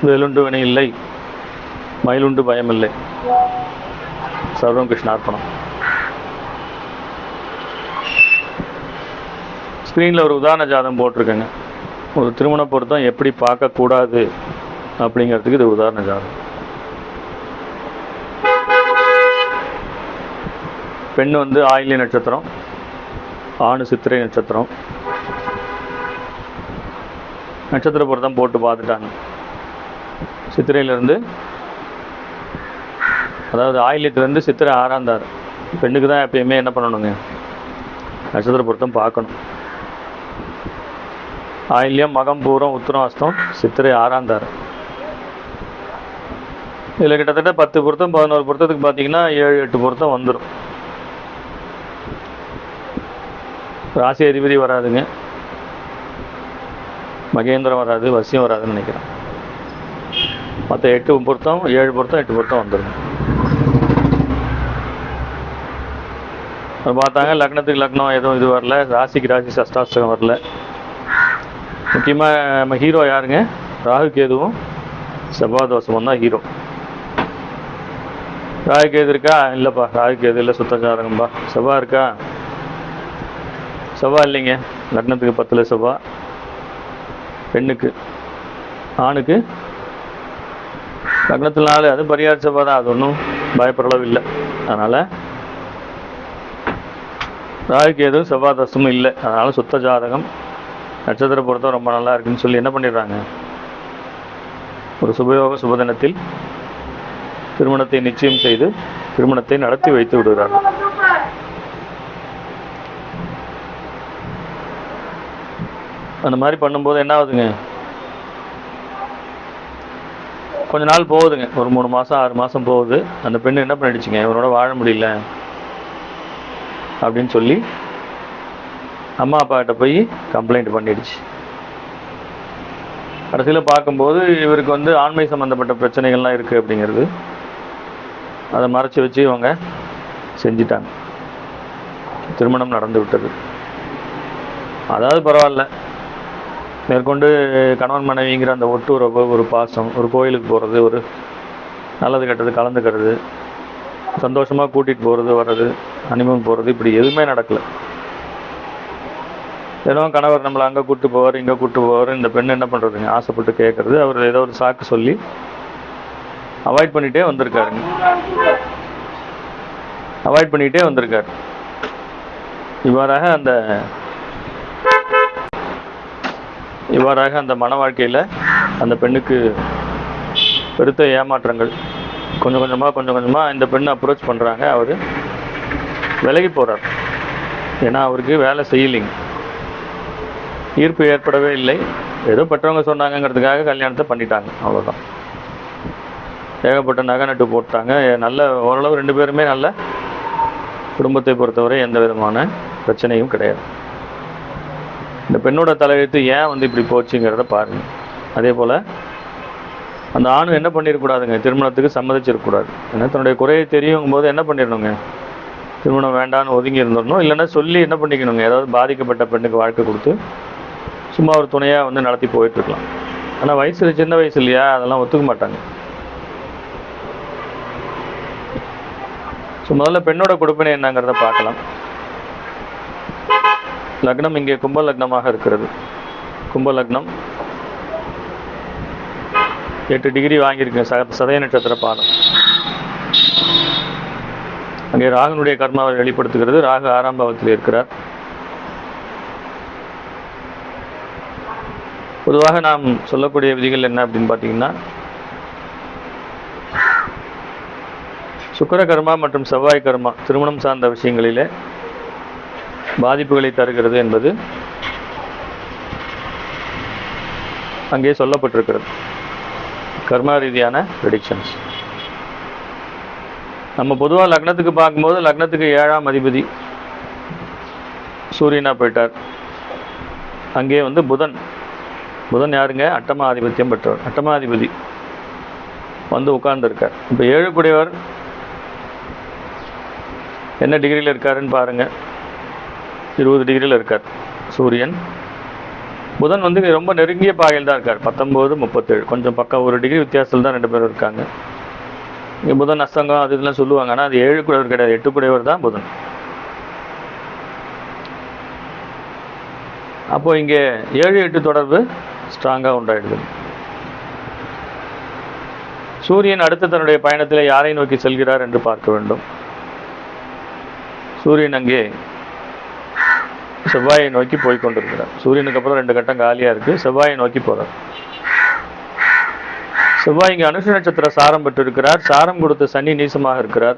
வேலுண்டு வினை இல்லை, மயிலுண்டு பயமில்லை. சர்வம் கிருஷ்ணார்ப்பணம். ஸ்க்ரீனில் ஒரு உதாரண ஜாதகம் போட்டிருக்கேங்க. ஒரு திருமண பொருத்தம் எப்படி பார்க்கக்கூடாது அப்படிங்கிறதுக்கு இது உதாரண ஜாதகம். பெண் வந்து ஆயில்ய நட்சத்திரம், ஆணு சித்திரை நட்சத்திரம். நட்சத்திர பொருத்தம் போட்டு பார்த்துட்டாங்க. சித்திரையிலேருந்து, அதாவது ஆயில்யத்திலேருந்து சித்திரை 6ஆம் தார். பெண்ணுக்கு தான் எப்பயுமே என்ன பண்ணணுங்க, நட்சத்திர பொருத்தம் பார்க்கணும். ஆயில்யம், மகம், பூரம், உத்திரம், அஸ்தம், சித்திரை 6ஆம் தார். இதில் கிட்டத்தட்ட 10 பொருத்தம் 11 பொருத்தத்துக்கு பார்த்தீங்கன்னா 7-8 பொருத்தம் வந்துடும். ராசி அதிபதி வராதுங்க, மகேந்திரம் வராது, வசியம் வராதுன்னு நினைக்கிறேன். மற்ற 8 பொருத்தம் 7 பொருத்தம் 8 பொருத்தம் வந்துடும். பார்த்தாங்க. லக்னத்துக்கு லக்னம் எதுவும் இது வரல, ராசிக்கு ராசி சஷ்டாஷ்டகம் வரல. முக்கியமாக நம்ம ஹீரோ யாருங்க, ராகு கேதுவும் செவ்வாய் தோஷமும் தான் ஹீரோ. ராகு கேது இருக்கா? இல்லைப்பா, ராகு கேது இல்லை, சுத்த ஜாதகம்பா. செவ்வாய் இருக்கா? செவ்வாய் இல்லைங்க. லக்னத்துக்கு 10ல் செவ்வாய், பெண்ணுக்கு. ஆணுக்கு லக்னத்தில் 4, அது பரிகார செவ்வாய் தான், அது ஒன்றும் பயப்படளவு இல்லை. அதனால் ராகுக்கு எதுவும் செவ்வாய் தோஷமும் இல்லை. அதனால் சுத்த ஜாதகம், நட்சத்திர பொருத்தம் ரொம்ப நல்லா இருக்குன்னு சொல்லி என்ன பண்ணிடுறாங்க, ஒரு சுபயோக சுபதினத்தில் திருமணத்தை நிச்சயம் செய்து திருமணத்தை நடத்தி வைத்து விடுகிறார்கள். அந்த மாதிரி பண்ணும்போது என்ன ஆகுதுங்க, கொஞ்ச நாள் போகுதுங்க, ஒரு 3 மாதம் 6 மாதம் போகுது. அந்த பெண்ணு என்ன பண்ணிடுச்சுங்க, இவனோட வாழ முடியல அப்படின்னு சொல்லி அம்மா அப்பாக்கிட்ட போய் கம்ப்ளைண்ட் பண்ணிடுச்சு. கடைசியில் பார்க்கும்போது இவருக்கு வந்து ஆண்மை சம்மந்தப்பட்ட பிரச்சனைகள்லாம் இருக்குது அப்படிங்கிறது, அதை மறைச்சி வச்சு இவங்க செஞ்சிட்டாங்க. திருமணம் நடந்து விட்டது. அதாவது பரவாயில்ல, மேற்கொண்டு கணவன் மனைவிங்கிற அந்த ஒட்டுறவு, ஒரு பாசம், ஒரு கோயிலுக்கு போகிறது, ஒரு நல்லது கெட்டது கலந்துக்கிறது, சந்தோஷமாக கூட்டிகிட்டு போகிறது வர்றது, ஹனிமூன் போகிறது, இப்படி எதுவுமே நடக்கலை. ஏதோ கணவர் நம்மளை அங்கே கூப்பிட்டு போவார், இங்கே கூப்பிட்டு போவார். இந்த பெண்ணு என்ன பண்ணுறதுங்க, ஆசைப்பட்டு கேட்குறது. அவர் ஏதோ ஒரு சாக்கு சொல்லி அவாய்ட் பண்ணிகிட்டே வந்திருக்காருங்க. அவாய்ட் பண்ணிகிட்டே வந்திருக்காரு. இவ்வாறாக அந்த மன வாழ்க்கையில் அந்த பெண்ணுக்கு பெருத்த ஏமாற்றங்கள். கொஞ்சம் கொஞ்சமாக இந்த பெண்ணை அப்ரோச் பண்ணுறாங்க. அவர் விலகி போகிறார். ஏன்னா அவருக்கு வேலை செய்யலைங்க, ஈர்ப்பு ஏற்படவே இல்லை. ஏதோ பெற்றவங்க சொன்னாங்கிறதுக்காக கல்யாணத்தை பண்ணிட்டாங்க, அவ்வளோதான். ஏகப்பட்ட நகை நட்டு போட்டாங்க. நல்ல ஓரளவு 2 பேருமே நல்ல குடும்பத்தை பொறுத்தவரை எந்த விதமான பிரச்சனையும் கிடையாது. இந்த பெண்ணோட தலையெழுத்து ஏன் வந்து இப்படி போச்சுங்கிறத பாருங்கள். அதே போல் அந்த ஆணும் என்ன பண்ணிடக்கூடாதுங்க, திருமணத்துக்கு சம்மதிச்சிருக்கக்கூடாது. ஏன்னா தன்னுடைய குறையை தெரியுங்கும் போது என்ன பண்ணிடணுங்க, திருமணம் வேண்டான்னு ஒதுங்கி இருந்துடணும். இல்லைன்னா சொல்லி என்ன பண்ணிக்கணுங்க, ஏதாவது பாதிக்கப்பட்ட பெண்ணுக்கு வாழ்க்கை கொடுத்து சும்மா ஒரு துணையாக வந்து நடத்தி போயிட்டுருக்கலாம். ஆனால் வயசு சின்ன வயசு இல்லையா, அதெல்லாம் ஒத்துக்க மாட்டாங்க. ஸோ முதல்ல பெண்ணோட கொடுப்பினை என்னங்கிறத பார்க்கலாம். லக்னம் இங்கே கும்ப லக்னமாக இருக்கிறது. கும்ப லக்னம் 8 டிகிரி வாங்கியிருக்கு, சதய நட்சத்திர பாதம். அங்கே ராகுனுடைய கர்மாவை வெளிப்படுத்துகிறது. ராகு 6ஆம் பாவத்தில் இருக்கிறார். பொதுவாக நாம் சொல்லக்கூடிய விதிகள் என்ன அப்படின்னு பார்த்தீங்கன்னா, சுக்கிர கர்மா மற்றும் செவ்வாய் கர்மா திருமணம் சார்ந்த விஷயங்களிலே பாதிப்புகளை தருகிறது என்பது அங்கே சொல்லப்பட்டிருக்கிறது. கர்மா ரீதியான ப்ரெடிக்ஷன்ஸ். நம்ம பொதுவாக லக்னத்துக்கு பார்க்கும்போது லக்னத்துக்கு 7ஆம் அதிபதி சூரியனா போயிட்டார். அங்கே வந்து புதன் யாருங்க, அட்டமாதிபத்தியம் பெற்றவர், அட்டமாதிபதி வந்து உட்கார்ந்துருக்கார். இப்போ 7 கூடியவர் என்ன டிகிரியில் இருக்காருன்னு பாருங்கள். 20 டிகிரியில் இருக்கார் சூரியன். புதன் வந்து ரொம்ப நெருங்கிய பாகையில் தான் இருக்கார். 19, 37 கொஞ்சம் பக்கம் 1 டிகிரி வித்தியாசத்தில் தான் 2 பேரும் இருக்காங்க. இங்கே புதன் அஸ்தங்கம் அது இதெல்லாம் சொல்லுவாங்க. ஆனால் அது 7 கூடையவர் கிடையாது, 8 கூடையவர் தான் புதன். அப்போ இங்கே 7, 8 தொடர்பு ஸ்ட்ராங்காக உண்டாயிடுது. சூரியன் அடுத்து தன்னுடைய பயணத்தில் யாரை நோக்கி செல்கிறார் என்று பார்க்க வேண்டும். சூரியன் அங்கே செவ்வாயை நோக்கி போய்கொண்டிருக்கிறார். சூரியனுக்கு அப்புறம் 2 கட்டம் காலியாக இருக்கு. செவ்வாயை நோக்கி போறார். செவ்வாய் இங்கே அனுஷ நட்சத்திர சாரம் பெற்று இருக்கிறார். சாரம் கொடுத்த சனி நீசமாக இருக்கிறார்.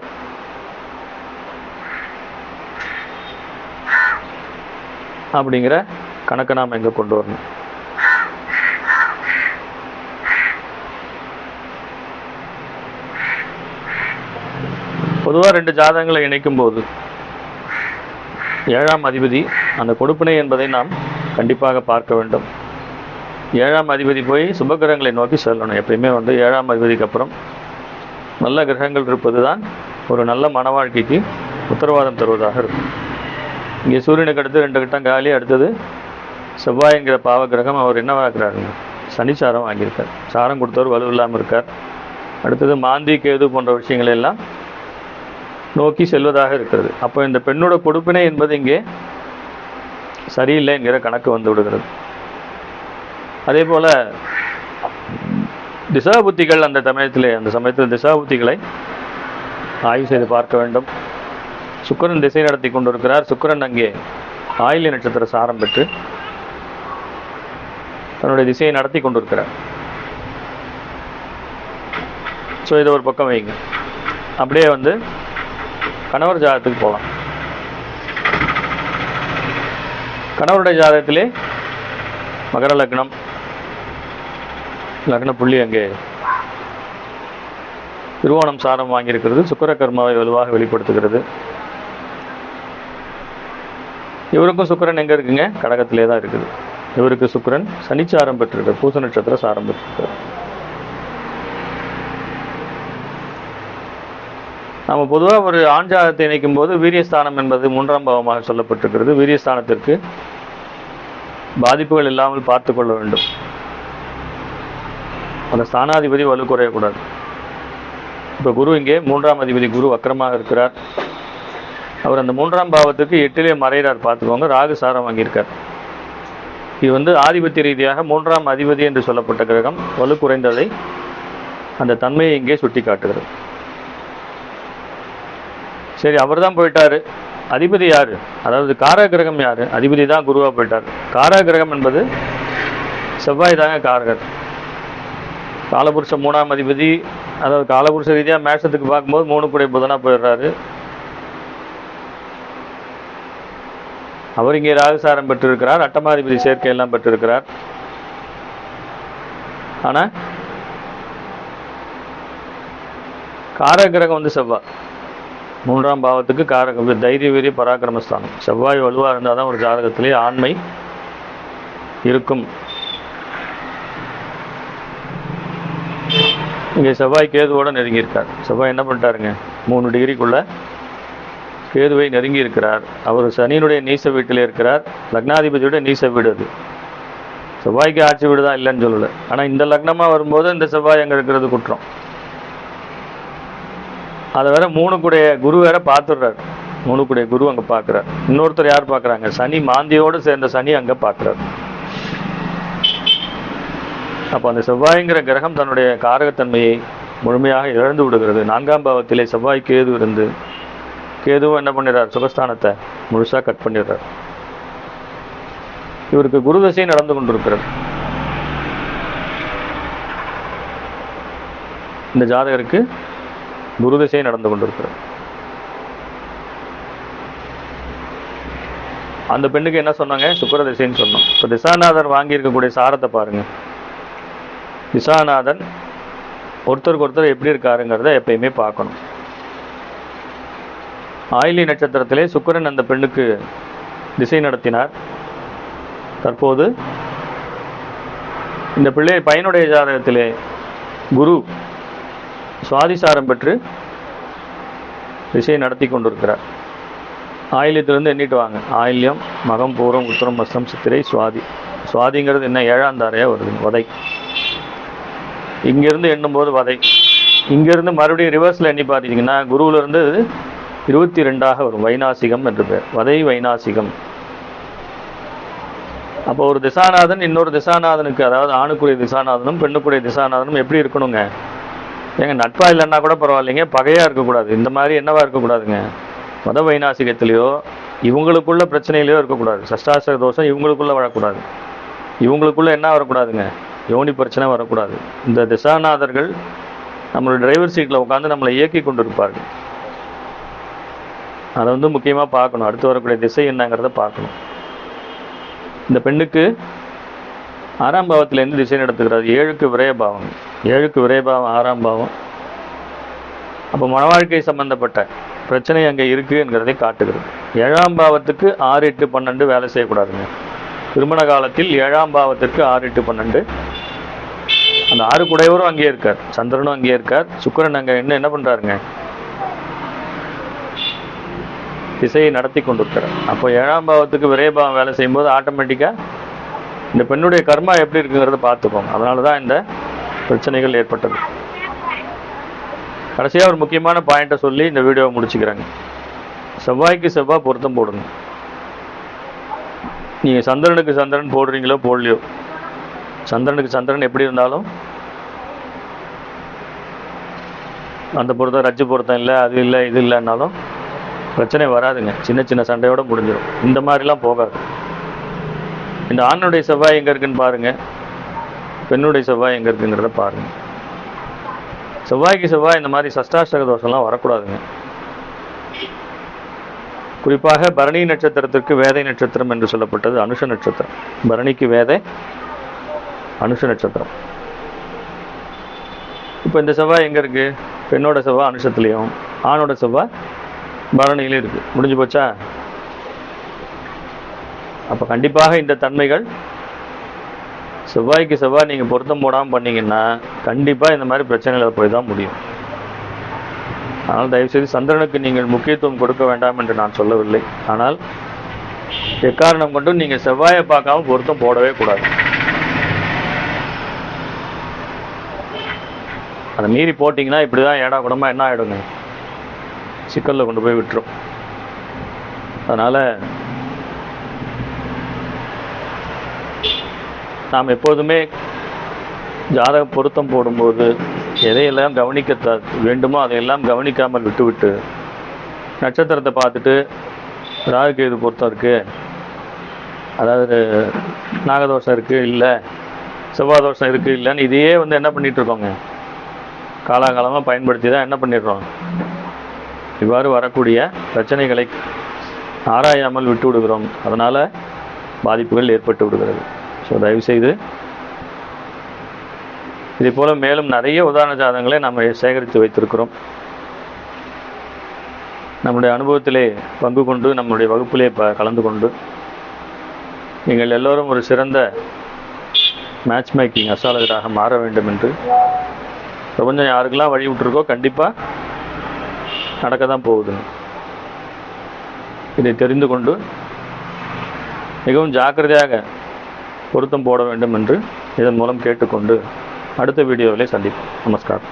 அப்படிங்கிற கணக்கை நாம் எங்க கொண்டு வரணும். பொதுவாக 2 ஜாதகங்களை இணைக்கும் போது 7ஆம் அதிபதி அந்த கொடுப்பினை என்பதை நாம் கண்டிப்பாக பார்க்க வேண்டும். 7ஆம் அதிபதி போய் சுபகிரகங்களை நோக்கி செல்லணும். எப்பயுமே வந்து 7ஆம் அதிபதிக்கு அப்புறம் நல்ல கிரகங்கள் இருப்பது தான் ஒரு நல்ல மன வாழ்க்கைக்கு உத்தரவாதம் தருவதாக இருக்கும். இங்கே சூரியனுக்கு அடுத்து 2 கட்டம் காலி. அடுத்தது செவ்வாய்ங்கிற பாவ கிரகம் அவர் என்னவாகிறாருங்க, சனிச்சாரம் வாங்கியிருக்கார். சாரம் கொடுத்தவர் வலு இல்லாமல் இருக்கார். அடுத்தது மாந்தி கேது போன்ற விஷயங்கள் எல்லாம் நோக்கி செல்வதாக இருக்கிறது. அப்போ இந்த பெண்ணோட கொடுப்பினை என்பது இங்கே சரியில்லை என்கிற கணக்கு வந்து விடுகிறது. அதே போல திசாபுத்திகள் அந்த சமயத்தில் திசாபுத்திகளை ஆய்வு செய்து பார்க்க வேண்டும். சுக்கிரன் திசை நடத்தி கொண்டிருக்கிறார். சுக்கிரன் அங்கே ஆயில்ய நட்சத்திர சாரம் பெற்று தன்னுடைய திசையை நடத்தி கொண்டிருக்கிறார். ஸோ இதை ஒரு பக்கம் வைங்க. அப்படியே வந்து கணவர் ஜாதகத்துக்கு போகலாம். கணவருடைய ஜாதகத்திலே மகர லக்னம், லக்ன புள்ளி அங்கே திருவோணம் சாரம் வாங்கியிருக்கிறது. சுக்கிர கர்மாவை வலுவாக வெளிப்படுத்துகிறது. இவருக்கும் சுக்கிரன் எங்க இருக்குங்க, கடகத்திலே தான் இருக்குது. இவருக்கு சுக்கிரன் சனிச்சாரம் பெற்றிருக்கிறார். பூச நட்சத்திர சாரம் பெற்றிருக்கிறார். நம்ம பொதுவாக ஒரு ஆண் ஜாதகத்தை இணைக்கும் போது வீரியஸ்தானம் என்பது 3ஆம் பாவமாக சொல்லப்பட்டிருக்கிறது. வீரியஸ்தானத்திற்கு பாதிப்புகள் இல்லாமல் பார்த்து கொள்ள வேண்டும். அந்த ஸ்தானாதிபதி வலு குறையக்கூடாது. இப்போ குரு இங்கே 3ஆம் அதிபதி குரு வக்கரமாக இருக்கிறார். அவர் அந்த 3ஆம் பாவத்துக்கு 8லே மறைகிறார். பார்த்துக்கோங்க, ராகு சாரம் வாங்கியிருக்கார். இது வந்து ஆதிபத்திய ரீதியாக 3ஆம் அதிபதி என்று சொல்லப்பட்ட கிரகம் வலு குறைந்ததை அந்த தன்மையை இங்கே சுட்டி காட்டுகிறது. சரி, அவர் தான் போயிட்டாரு. அதிபதி யாரு, அதாவது காரக கிரகம் யாரு? அதிபதி தான் குருவா போயிட்டார். காரக கிரகம் என்பது செவ்வாய் தாங்க காரகர். காலபுருஷ 3ஆம் அதிபதி, அதாவது காலபுருஷ ரீதியாக மேஷத்துக்கு பார்க்கும்போது 3 கூடை புதனா போயிடுறாரு. அவர் இங்கே ராகுசாரம் பெற்றிருக்கிறார். அட்டமாதிபதி சேர்க்கை எல்லாம் பெற்றிருக்கிறார். ஆனா காரக கிரகம் வந்து செவ்வாய் 3ஆம் பாவத்துக்கு காரகம், தைரிய வீரிய பராக்கிரமஸ்தானம். செவ்வாய் வலுவாக இருந்தால் தான் ஒரு ஜாதகத்திலே ஆண்மை இருக்கும். இங்கே செவ்வாய் கேதுவோட நெருங்கியிருக்கார். செவ்வாய் என்ன பண்ணிட்டாருங்க, 3 டிகிரிக்குள்ள கேதுவை நெருங்கி இருக்கிறார். அவர் சனியினுடைய நீச வீட்டிலே இருக்கிறார். லக்னாதிபதியோட நீச வீடு அது. செவ்வாய்க்கு ஆட்சி வீடு தான் இல்லைன்னு சொல்லலை. ஆனால் இந்த லக்னமாக வரும்போது இந்த செவ்வாய் அங்கே இருக்கிறது குற்றம். அதை வேற 3 கூடைய குரு வேற பார்த்துடுறாரு. 3 கூடைய குரு அங்கே பார்க்குறார். இன்னொருத்தர் யார் பார்க்குறாங்க, சனி மாந்தியோடு சேர்ந்த சனி அங்கே பார்க்குறார். அப்போ அந்த செவ்வாய்ங்கிற கிரகம் தன்னுடைய காரகத்தன்மையை முழுமையாக இழந்து விடுகிறது. 4ஆம் பாவத்திலே செவ்வாய் கேது இருந்து கேதுவும் என்ன பண்ணிடுறார், சுகஸ்தானத்தை முழுசாக கட் பண்ணிடுறார். இவருக்கு குரு தசை நடந்து கொண்டிருக்கிறது. இந்த ஜாதகருக்கு குரு திசை நடந்து கொண்டிருக்கிறது. அந்த பெண்ணுக்கு என்ன சொன்னாங்க, சுக்கிர திசைன்னு சொன்னோம். இப்போ திசாநாதன் வாங்கி இருக்கக்கூடிய சாரத்தை பாருங்க. திசாநாதன் ஒருத்தருக்கு ஒருத்தர் எப்படி இருக்காருங்கிறத எப்பயுமே பார்க்கணும். ஆயிலி நட்சத்திரத்திலே சுக்கிரன் அந்த பெண்ணுக்கு திசை நடத்தினார். தற்போது இந்த பிள்ளை பையனுடைய ஜாதகத்திலே குரு சுவாதிசாரம் பெற்று திசையை நடத்தி கொண்டிருக்கிறார். ஆயில்யத்திலிருந்து எண்ணிட்டு வாங்க. ஆயில்யம், மகம், பூரம், உத்திரம், அஸ்தம், சித்திரை, சுவாதி. சுவாதிங்கிறது என்ன, 7ஆம் தாரையா வருது, வதை. இங்கிருந்து எண்ணும்போது வதை. இங்கிருந்து மறுபடியும் ரிவர்ஸில் எண்ணி பார்த்தீங்கன்னா குருவிலிருந்து 22ஆக வரும். வைநாசிகம் என்று பேர், வதை வைநாசிகம். அப்போ ஒரு திசாநாதன் இன்னொரு திசாநாதனுக்கு, அதாவது ஆணுக்குரிய திசாநாதனும் பெண்ணுக்குரிய திசாநாதனும் எப்படி இருக்கணுங்க? ஏங்க நட்பா இல்லைன்னா கூட பரவாயில்லைங்க, பகையாக இருக்கக்கூடாது. இந்த மாதிரி என்னவா இருக்கக்கூடாதுங்க? மத வைநாசிகத்திலேயோ இவங்களுக்குள்ள பிரச்சனையிலையோ இருக்கக்கூடாது. சஷ்டாஷ்டக தோஷம் இவங்களுக்குள்ள வரக்கூடாது. இவங்களுக்குள்ள என்ன வரக்கூடாதுங்க? யோனி பிரச்சனை வரக்கூடாது. இந்த திசாநாதர்கள் நம்மளோட டிரைவர் சீட்டில் உட்காந்து நம்மளை இயக்கி கொண்டு இருப்பார்கள். அதை முக்கியமாக பார்க்கணும். அடுத்து வரக்கூடிய திசை என்னங்கிறத பார்க்கணும். இந்த பெண்ணுக்கு 6ஆம் பாவத்திலேருந்து திசை நடத்துகிறது. 7க்கு விரயபாவம், 7க்கு விரயபாவம் 6ஆம் பாவம். அப்போ மன வாழ்க்கை சம்பந்தப்பட்ட பிரச்சனை அங்கே இருக்குங்கிறதை காட்டுகிறது. 7ஆம் பாவத்துக்கு 6, 8, 12 வேலை செய்யக்கூடாதுங்க. திருமண காலத்தில் 7ஆம் பாவத்திற்கு 6, 8, 12 அந்த 6 குடையவரும் அங்கேயே இருக்கார், சந்திரனும் அங்கேயே இருக்கார். சுக்கிரன் அங்கே என்ன பண்ணுறாருங்க? திசையை நடத்தி கொண்டிருக்கிறார். அப்போ 7ஆம் பாவத்துக்கு விரயபாவம் வேலை செய்யும்போது ஆட்டோமேட்டிக்காக இந்த பெண்ணுடைய கர்மா எப்படி இருக்குங்கிறத பார்த்துக்கோங்க. அதனால தான் இந்த பிரச்சனைகள் ஏற்பட்டது. கடைசியாக ஒரு முக்கியமான பாயிண்ட்டை சொல்லி இந்த வீடியோவை முடிச்சுக்கிறாங்க. செவ்வாய்க்கு செவ்வாய் பொருத்தம் போடுங்க. நீங்கள் சந்திரனுக்கு சந்திரன் போடுறீங்களோ போடலையோ, சந்திரனுக்கு சந்திரன் எப்படி இருந்தாலும் அந்த பொருத்தம் ரஜ்ஜு பொருத்தம் இல்லை, அது இல்லை, இது இல்லைன்னாலும் பிரச்சனை வராதுங்க. சின்ன சின்ன சண்டையோடு முடிஞ்சிடும். இந்த மாதிரிலாம் போகாது. இந்த ஆணுடைய செவ்வாய் எங்கே இருக்குன்னு பாருங்கள், பெண்ணுடைய செவ்வாய் எங்கே இருக்குங்கிறத பாருங்கள். செவ்வாய்க்கு செவ்வாய் இந்த மாதிரி சஷ்டாஷ்டக தோஷம்லாம் வரக்கூடாதுங்க. குறிப்பாக பரணி நட்சத்திரத்திற்கு வேதை நட்சத்திரம் என்று சொல்லப்பட்டது அனுஷ நட்சத்திரம். பரணிக்கு வேதை, அனுஷ நட்சத்திரம். இப்போ இந்த செவ்வாய் எங்கே இருக்குது? பெண்ணோட செவ்வாய் அனுஷத்துலேயும் ஆணோட செவ்வாய் பரணியிலையும் இருக்குது. முடிஞ்சு போச்சா? அப்போ கண்டிப்பாக இந்த தன்மைகள் செவ்வாய்க்கு செவ்வாய் நீங்கள் பொருத்தம் போடாமல் பண்ணிங்கன்னா கண்டிப்பாக இந்த மாதிரி பிரச்சனைகளை போய் தான் முடியும். ஆனால் தயவுசெய்து சந்திரனுக்கு நீங்கள் முக்கியத்துவம் கொடுக்க வேண்டாம் என்று நான் சொல்லவில்லை. ஆனால் எக்காரணம் கொண்டும் நீங்கள் செவ்வாயை பார்க்காம பொருத்தம் போடவே கூடாது. அதை மீறி போட்டிங்கன்னா இப்படி தான் ஏடா கூடமாக என்ன ஆகிடுங்க, சிக்கலில் கொண்டு போய் விட்டுரும். அதனால் நாம் எப்போதுமே ஜாதக பொருத்தம் போடும்போது எதையெல்லாம் கவனிக்க வேண்டுமோ அதையெல்லாம் கவனிக்காமல் விட்டுவிட்டு நட்சத்திரத்தை பார்த்துட்டு ராகுக்கு இது பொருத்தம் இருக்குது, அதாவது நாகதோஷம் இருக்குது இல்லை, செவ்வாய் தோஷம் இருக்குது இல்லைன்னு இதையே என்ன பண்ணிகிட்ருக்கோங்க, காலாகாலமாக பயன்படுத்தி தான் என்ன பண்ணிடுறோம், இவ்வாறு வரக்கூடிய பிரச்சனைகளை ஆராயாமல் விட்டு விடுகிறோம். அதனால் பாதிப்புகள் ஏற்பட்டு விடுகிறது. ஸோ தயவுசெய்து இதே போல் மேலும் நிறைய உதாரண ஜாதகங்களை நாம் சேகரித்து வைத்திருக்கிறோம். நம்முடைய அனுபவத்திலே பங்கு கொண்டு நம்முடைய வகுப்பிலே கலந்து கொண்டு நீங்கள் எல்லோரும் ஒரு சிறந்த மேட்ச் மேக்கிங் அஸ்ட்ராலஜராக மாற வேண்டும் என்று பிரபஞ்சம் யாருக்கெல்லாம் வழி விட்டுருக்கோ கண்டிப்பாக நடக்க தான் போகுதுங்க. இதை தெரிந்து கொண்டு மிகவும் ஜாக்கிரதையாக பொருத்தம் போட வேண்டும் என்று இதன் மூலம் கேட்டுக்கொண்டு அடுத்த வீடியோவிலே சந்திப்போம். நமஸ்காரம்.